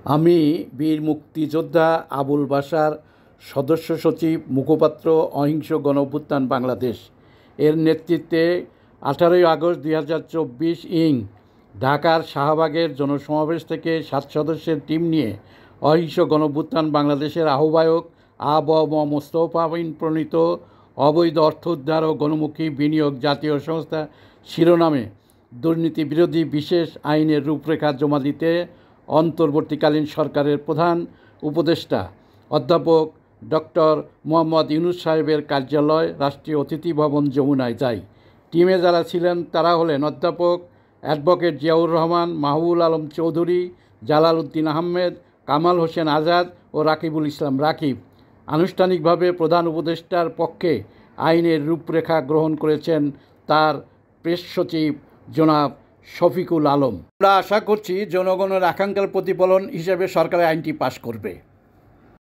আমি বীর মুক্তিযোদ্ধা আবুল বাশার, সদস্য সচিব, মুখপাত্র, অহিংস গণঅভ্যুত্থান বাংলাদেশ এর নেতৃত্বে 18 আগস্ট 2024 ঢাকার শাহবাগের জনসমাবেশ থেকে 7 সদস্যের টিম নিয়ে অহিংস গণঅভ্যুত্থান বাংলাদেশের আহ্বায়ক মোস্তফা আমিন প্রণীত অবৈধ অর্থ উদ্ধার ও গণমুখী বিনিয়োগ জাতীয় সংস্থা শিরোনামে দুর্নীতি বিরোধী বিশেষ আইনের রূপরেখা জমা দিতে অন্তর্বর্তীকালীন সরকারের প্রধান উপদেষ্টা অধ্যাপক ডক্টর মোহাম্মদ ইউনূস সাহেবের কার্যালয়, রাষ্ট্রীয় অতিথি ভবন, যমুনায় যাই। টিমে যারা ছিলেন তারা হলেন অধ্যাপক অ্যাডভোকেট জিয়াউর রহমান, মাহবুবুল আলম চৌধুরী, জালাল উদ্দিন আহমেদ, কামাল হোসেন আজাদ ও রাকিবুল ইসলাম রাকিব। আনুষ্ঠানিকভাবে প্রধান উপদেষ্টার পক্ষে আইনের রূপরেখা গ্রহণ করেছেন তার প্রেস সচিব জনাব শফিকুল আলম। আমরা আশা করছি জনগণের আকাঙ্ক্ষার প্রতিফলন হিসেবে সরকার আইনটি পাশ করবে।